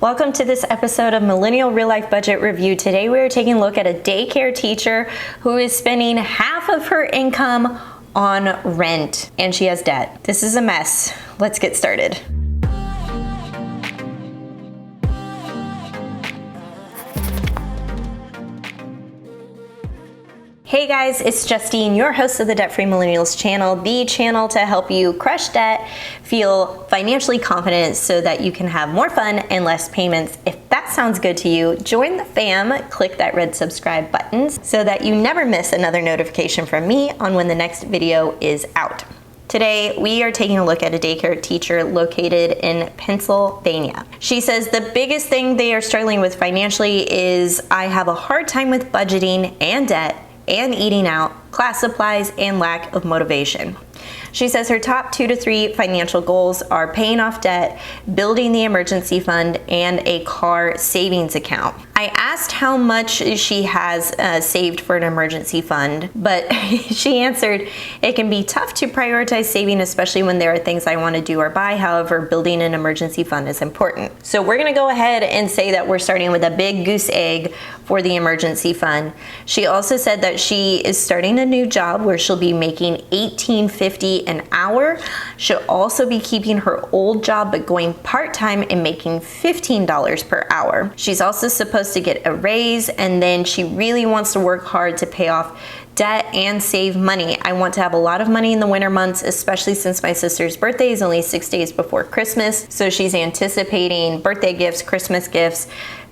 Welcome to this episode of Millennial Real Life Budget Review. Today we are taking a look at a daycare teacher who is spending half of her income on rent and she has debt. This is a mess. Let's get started. Hey guys, it's Justine, your host of the Debt Free Millennials channel, the channel to help you crush debt, feel financially confident so that you can have more fun and less payments. If that sounds good to you, join the fam, click that red subscribe button so that you never miss another notification from me on when the next video is out. Today, we are taking a look at a daycare teacher located in Pennsylvania. She says the biggest thing they are struggling with financially is I have a hard time with budgeting and debt and eating out, class supplies, and lack of motivation. She says her top 2 to 3 financial goals are paying off debt, building the emergency fund, and a car savings account. I asked how much she has saved for an emergency fund, but she answered, it can be tough to prioritize saving, especially when there are things I want to do or buy. However, building an emergency fund is important. So we're going to go ahead and say that we're starting with a big goose egg for the emergency fund. She also said that she is starting a new job where she'll be making $18.50 an hour. She'll also be keeping her old job but going part-time and making $15 per hour. She's also supposed to get a raise, and then she really wants to work hard to pay off debt and save money. I want to have a lot of money in the winter months, especially since my sister's birthday is only 6 days before Christmas. So she's anticipating birthday gifts, Christmas gifts.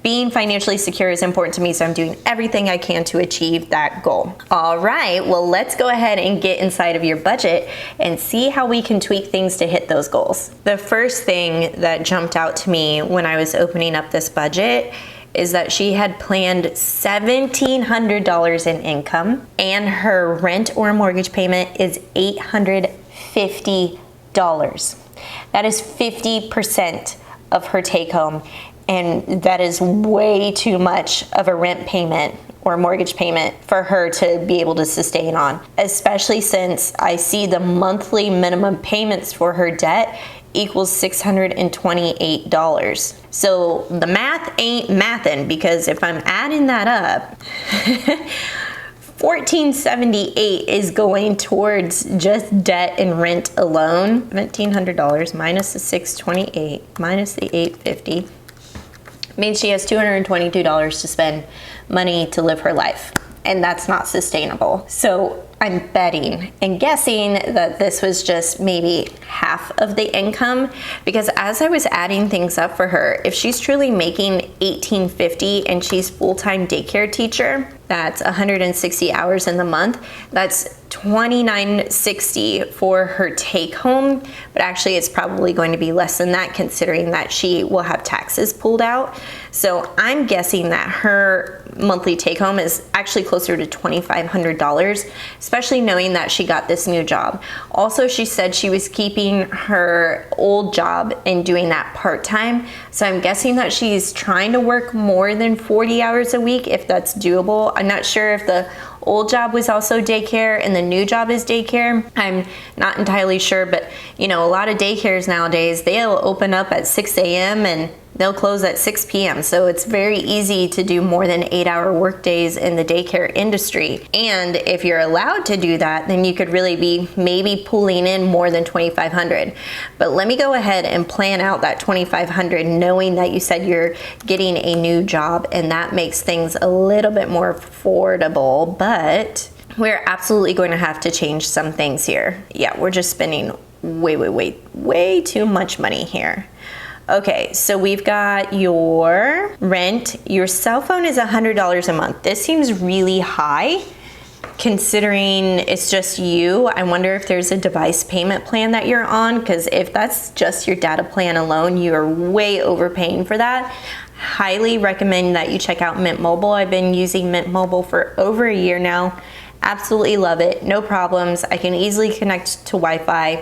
Being financially secure is important to me, so I'm doing everything I can to achieve that goal. All right, well, let's go ahead and get inside of your budget and see how we can tweak things to hit those goals. The first thing that jumped out to me when I was opening up this budget is that she had planned $1,700 in income and her rent or mortgage payment is $850. That is 50% of her take home. And that is way too much of a rent payment or mortgage payment for her to be able to sustain on, especially since I see the monthly minimum payments for her debt equals $628. So the math ain't mathin', because if I'm adding that up, $1,478 is going towards just debt and rent alone. $1,700 minus the $628 minus the $850 means she has $222 to spend money to live her life, and that's not sustainable. So I'm betting and guessing that this was just maybe half of the income, because as I was adding things up for her, if she's truly making $1850 and she's full-time daycare teacher, that's 160 hours in the month, that's $29.60 for her take home, but actually it's probably going to be less than that considering that she will have taxes pulled out. So I'm guessing that her monthly take home is actually closer to $2,500, especially knowing that she got this new job. Also, she said she was keeping her old job and doing that part-time. So I'm guessing that she's trying to work more than 40 hours a week, if that's doable. I'm not sure if the old job was also daycare and the new job is daycare. I'm not entirely sure, but you know, a lot of daycares nowadays, they'll open up at 6 a.m. and they'll close at 6 p.m. So it's very easy to do more than 8-hour work days in the daycare industry. And if you're allowed to do that, then you could really be maybe pulling in more than $2,500. But let me go ahead and plan out that $2,500, knowing that you said you're getting a new job, and that makes things a little bit more affordable, but we're absolutely going to have to change some things here. Yeah, we're just spending way too much money here. Okay, so we've got your rent. Your cell phone is $100 a month. This seems really high considering it's just you. I wonder if there's a device payment plan that you're on, because if that's just your data plan alone, you are way overpaying for that. Highly recommend that you check out Mint Mobile. I've been using Mint Mobile for over a year now. Absolutely love it. No problems. I can easily connect to Wi-Fi,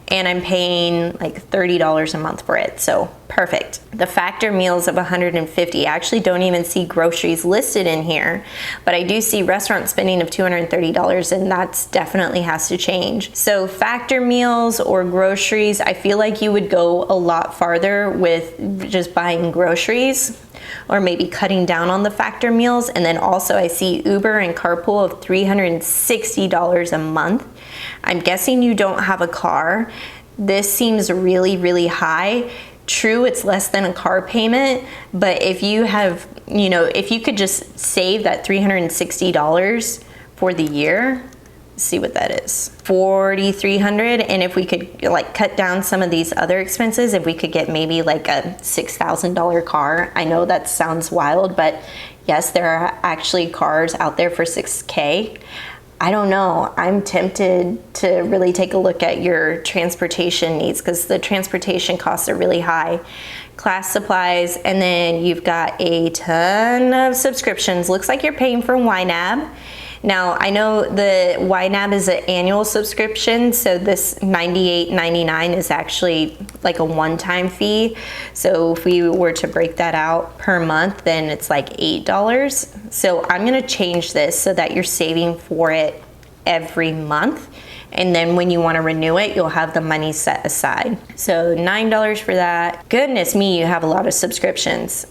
and I'm paying like $30 a month for it. So perfect. The factor meals of $150. I actually don't even see groceries listed in here, but I do see restaurant spending of $230, and that's definitely has to change. So factor meals or groceries, I feel like you would go a lot farther with just buying groceries, or maybe cutting down on the factor meals. And then also I see Uber and carpool of $360 a month. I'm guessing you don't have a car. This seems really, really high. True, it's less than a car payment, but if you have, if you could just save that $360 for the year, see what that is, $4,300. And if we could like cut down some of these other expenses, if we could get maybe like a $6,000 car. I know that sounds wild, but yes, there are actually cars out there for $6K. I don't know. I'm tempted to really take a look at your transportation needs, because the transportation costs are really high. Class supplies, and then you've got a ton of subscriptions. Looks like you're paying for YNAB. Now, I know the YNAB is an annual subscription, so this $98.99 is actually like a one-time fee. So if we were to break that out per month, then it's like $8. So I'm gonna change this so that you're saving for it every month. And then when you wanna renew it, you'll have the money set aside. So $9 for that. Goodness me, you have a lot of subscriptions.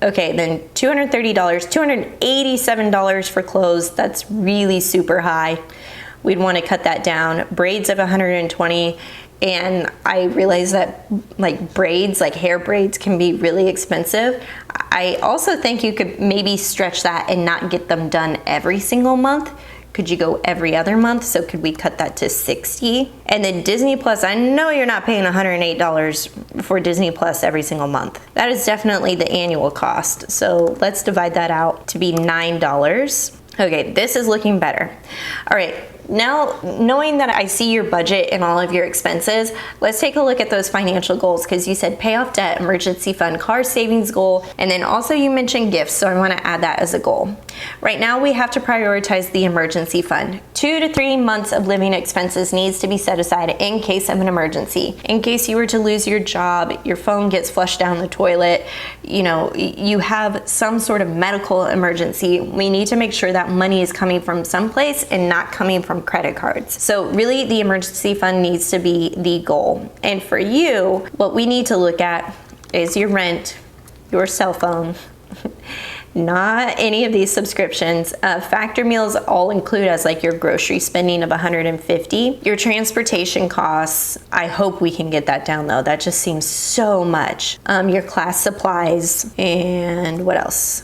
Okay, then $230, $287 for clothes. That's really super high. We'd want to cut that down. Braids of $120, and I realize that like braids, like hair braids, can be really expensive. I also think you could maybe stretch that and not get them done every single month. Could you go every other month? So could we cut that to $60? And then Disney Plus, I know you're not paying $108 for Disney Plus every single month. That is definitely the annual cost. So let's divide that out to be $9. Okay, this is looking better. All right, now knowing that I see your budget and all of your expenses, let's take a look at those financial goals, because you said pay off debt, emergency fund, car savings goal, and then also you mentioned gifts, so I want to add that as a goal. Right now we have to prioritize the emergency fund. 2 to 3 months of living expenses needs to be set aside in case of an emergency. In case you were to lose your job, your phone gets flushed down the toilet, you have some sort of medical emergency, we need to make sure that money is coming from someplace and not coming from credit cards. So really the emergency fund needs to be the goal. And for you, what we need to look at is your rent, your cell phone, not any of these subscriptions. Factor meals all include as like your grocery spending of $150. Your transportation costs, I hope we can get that down though. That just seems so much. Your class supplies, and what else?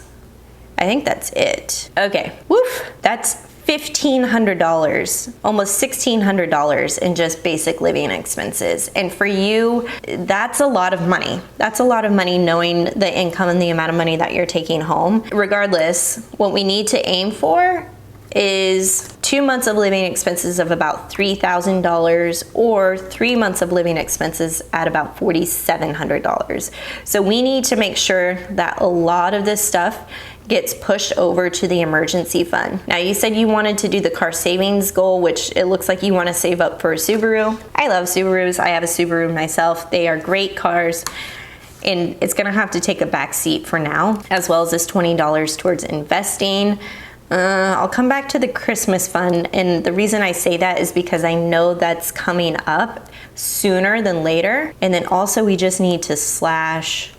I think that's it. Okay, woof, that's $1,500, almost $1,600 in just basic living expenses. And for you, that's a lot of money. That's a lot of money knowing the income and the amount of money that you're taking home. Regardless, what we need to aim for is 2 months of living expenses of about $3,000 or 3 months of living expenses at about $4,700. So we need to make sure that a lot of this stuff gets pushed over to the emergency fund. Now you said you wanted to do the car savings goal, which it looks like you want to save up for a Subaru. I love Subarus. I have a Subaru myself. They are great cars, and it's gonna have to take a back seat for now, as well as this $20 towards investing. I'll come back to the Christmas fund, and the reason I say that is because I know that's coming up sooner than later. And then also we just need to slash,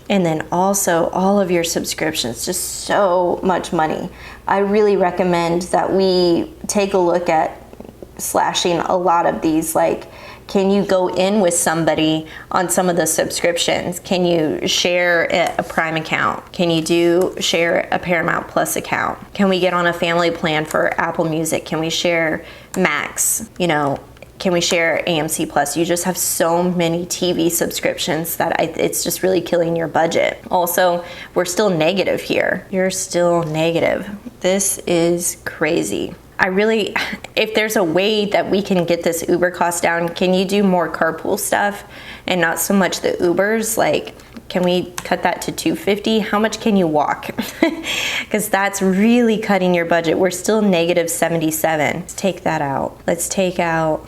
and then also all of your subscriptions, just so much money. I really recommend that we take a look at slashing a lot of these. Like, can you go in with somebody on some of the subscriptions? Can you share a Prime account? Can you share a Paramount Plus account? Can we get on a family plan for Apple Music? Can we share Max? Can we share AMC Plus? You just have so many TV subscriptions that it's just really killing your budget. Also, we're still negative here. You're still negative. This is crazy. If there's a way that we can get this Uber cost down, can you do more carpool stuff and not so much the Ubers? Like, Can we cut that to $250? How much can you walk? Because that's really cutting your budget. We're still negative 77. Let's take that out. Let's take out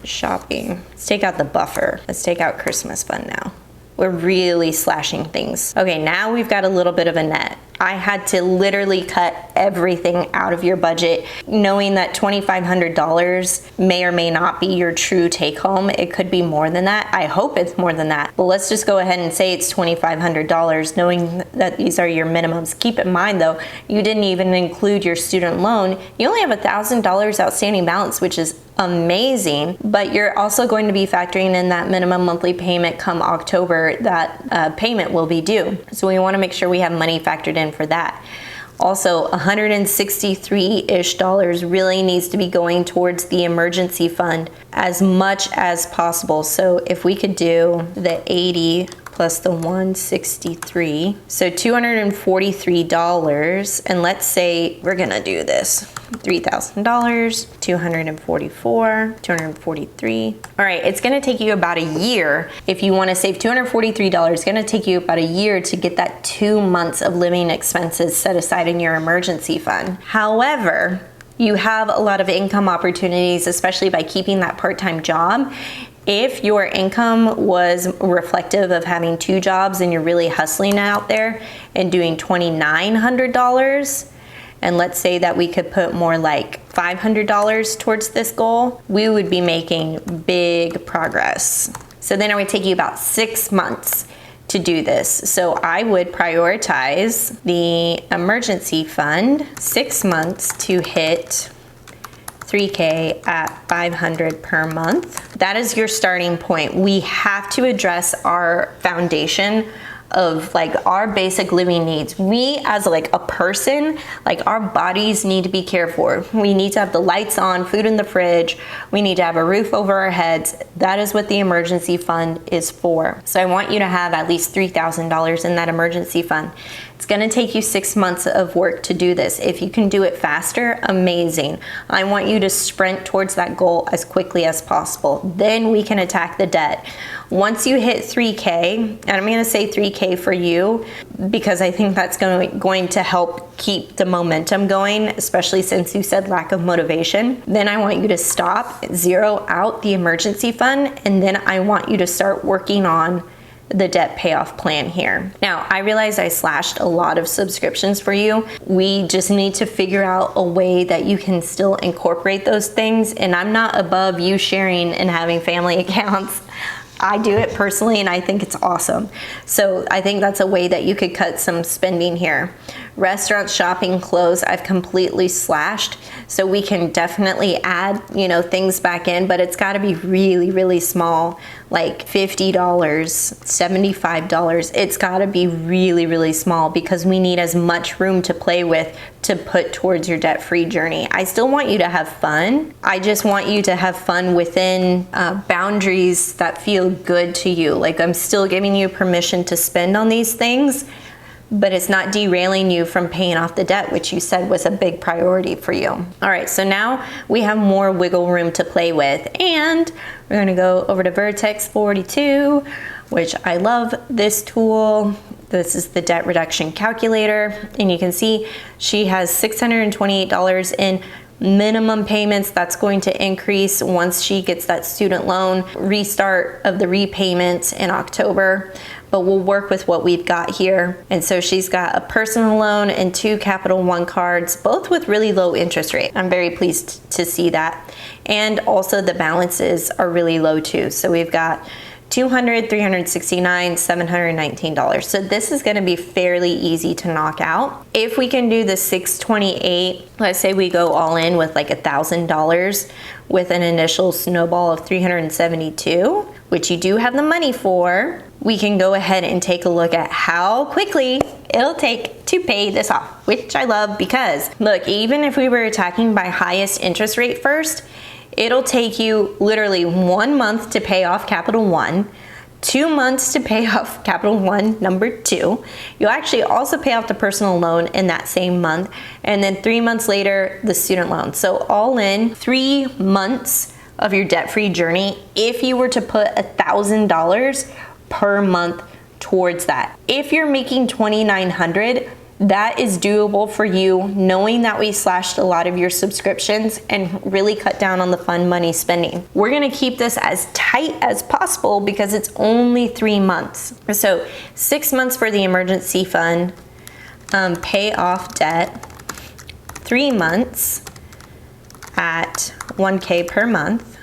shopping. Let's take out the buffer. Let's take out Christmas fund now. We're really slashing things. Okay, now we've got a little bit of a net. I had to literally cut everything out of your budget, knowing that $2,500 may or may not be your true take home. It could be more than that. I hope it's more than that. But let's just go ahead and say it's $2,500, knowing that these are your minimums. Keep in mind though, you didn't even include your student loan. You only have $1,000 outstanding balance, which is amazing, but you're also going to be factoring in that minimum monthly payment come October. That payment will be due. So we want to make sure we have money factored in for that. Also, $163-ish really needs to be going towards the emergency fund as much as possible. So if we could do the 80 plus the 163, so $243, and let's say we're gonna do this, $3,000, 244, 243. All right, it's gonna take you about a year. If you wanna save $243, it's gonna take you about a year to get that 2 months of living expenses set aside in your emergency fund. However, you have a lot of income opportunities, especially by keeping that part-time job. If your income was reflective of having 2 jobs and you're really hustling out there and doing $2,900, and let's say that we could put more like $500 towards this goal, we would be making big progress. So then it would take you about 6 months to do this. So I would prioritize the emergency fund, 6 months to hit $3K at $500 per month. That is your starting point. We have to address our foundation of like our basic living needs. We as like a person, like our bodies need to be cared for. We need to have the lights on, food in the fridge. We need to have a roof over our heads. That is what the emergency fund is for. So I want you to have at least $3,000 in that emergency fund. It's gonna take you 6 months of work to do this. If you can do it faster, amazing. I want you to sprint towards that goal as quickly as possible. Then we can attack the debt. Once you hit 3K, and I'm gonna say 3K for you because I think that's going to help keep the momentum going, especially since you said lack of motivation. Then I want you to stop, zero out the emergency fund, and then I want you to start working on the debt payoff plan here. Now, I realize I slashed a lot of subscriptions for you. We just need to figure out a way that you can still incorporate those things, and I'm not above you sharing and having family accounts. I do it personally and I think it's awesome. So I think that's a way that you could cut some spending here. Restaurants, shopping, clothes, I've completely slashed. So we can definitely add, things back in, but it's gotta be really, really small, like $50, $75. It's gotta be really, really small because we need as much room to play with to put towards your debt-free journey. I still want you to have fun. I just want you to have fun within boundaries that feel good to you. Like I'm still giving you permission to spend on these things, but it's not derailing you from paying off the debt, which you said was a big priority for you. All right, so now we have more wiggle room to play with, and we're gonna go over to Vertex 42, which I love this tool. This is the debt reduction calculator, and you can see she has $628 in minimum payments. That's going to increase once she gets that student loan restart of the repayments in October, but we'll work with what we've got here. And so she's got a personal loan and 2 Capital One cards, both with really low interest rate. I'm very pleased to see that. And also the balances are really low too. So we've got $200, $369, $719. So this is gonna be fairly easy to knock out. If we can do the 628, let's say we go all in with like $1,000 with an initial snowball of 372, which you do have the money for, we can go ahead and take a look at how quickly it'll take to pay this off, which I love because look, even if we were attacking by highest interest rate first, it'll take you literally 1 month to pay off Capital One, 2 months to pay off Capital One number 2. You'll actually also pay off the personal loan in that same month, and then 3 months later, the student loan. So all in 3 months of your debt-free journey if you were to put $1,000 per month towards that. If you're making $2,900, that is doable for you, knowing that we slashed a lot of your subscriptions and really cut down on the fun money spending. We're gonna keep this as tight as possible because it's only 3 months. So 6 months for the emergency fund, pay off debt, 3 months at $1K per month,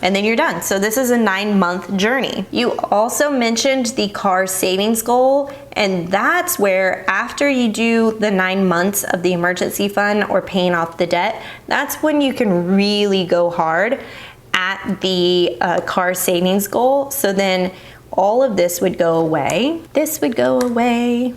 and then you're done. So this is a 9-month journey. You also mentioned the car savings goal, and that's where after you do the 9 months of the emergency fund or paying off the debt, that's when you can really go hard at the car savings goal. So then all of this would go away. This would go away.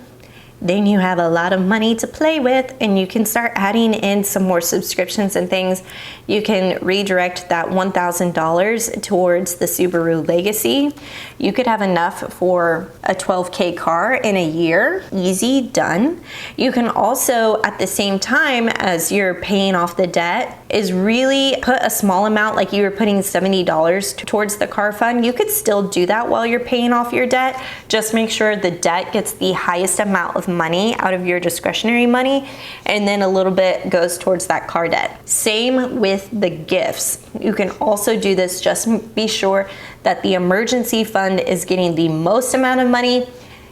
Then you have a lot of money to play with, and you can start adding in some more subscriptions and things. You can redirect that $1,000 towards the Subaru Legacy. You could have enough for a 12K car in a year. Easy, done. You can also, at the same time as you're paying off the debt, is really put a small amount, like you were putting $70 towards the car fund. You could still do that while you're paying off your debt. Just make sure the debt gets the highest amount of money out of your discretionary money, and then a little bit goes towards that car debt. Same with the gifts. You can also do this, just be sure that the emergency fund is getting the most amount of money,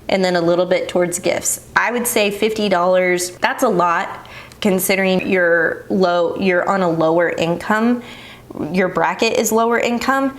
and then a little bit towards gifts. I would say $50, that's a lot considering you're on a lower income, your bracket is lower income.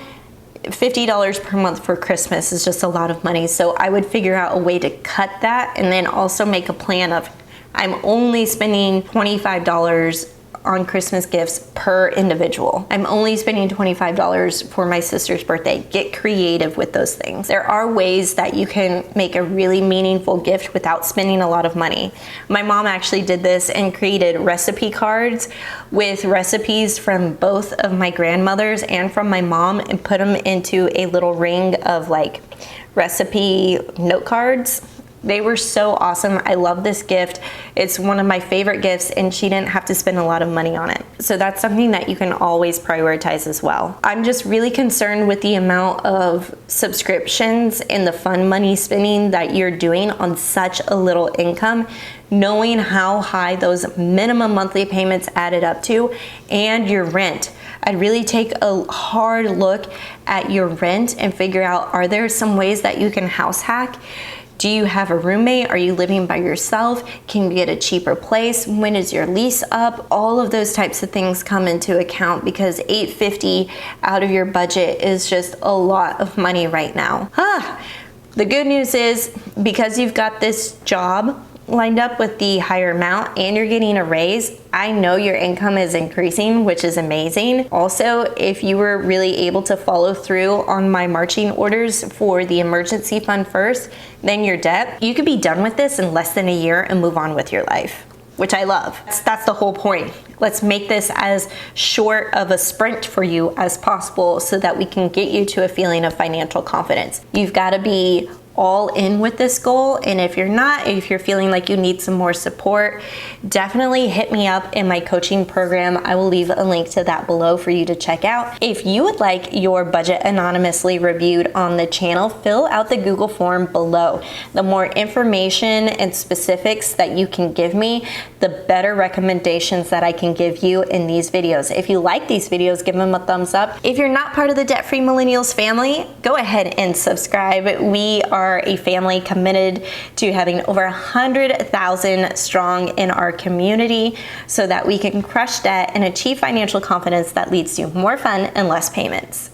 $50 per month for Christmas is just a lot of money. So I would figure out a way to cut that, and then also make a plan of, I'm only spending $25 on Christmas gifts per individual. I'm only spending $25 for my sister's birthday. Get creative with those things. There are ways that you can make a really meaningful gift without spending a lot of money. My mom actually did this and created recipe cards with recipes from both of my grandmothers and from my mom, and put them into a little ring of like recipe note cards. They were so awesome. I love this gift. It's one of my favorite gifts, and she didn't have to spend a lot of money on it. So that's something that you can always prioritize as well. I'm just really concerned with the amount of subscriptions and the fun money spending that you're doing on such a little income, knowing how high those minimum monthly payments added up to, and your rent. I'd really take a hard look at your rent and figure out, are there some ways that you can house hack? Do you have a roommate? Are you living by yourself? Can you get a cheaper place? When is your lease up? All of those types of things come into account, because $850 out of your budget is just a lot of money right now. The good news is, because you've got this job lined up with the higher amount and you're getting a raise, I know your income is increasing, which is amazing. Also, if you were really able to follow through on my marching orders for the emergency fund first, then your debt, you could be done with this in less than a year and move on with your life, which I love. That's the whole point. Let's make this as short of a sprint for you as possible so that we can get you to a feeling of financial confidence. You've got to be all in with this goal, and if you're not, if you're feeling like you need some more support, definitely hit me up in my coaching program. I will leave a link to that below for you to check out. If you would like your budget anonymously reviewed on the channel, fill out the Google form below. The more information and specifics that you can give me, the better recommendations that I can give you in these videos. If you like these videos, give them a thumbs up. If you're not part of the Debt Free Millennials family, go ahead and subscribe. We are a family committed to having over 100,000 strong in our community so that we can crush debt and achieve financial confidence that leads to more fun and less payments.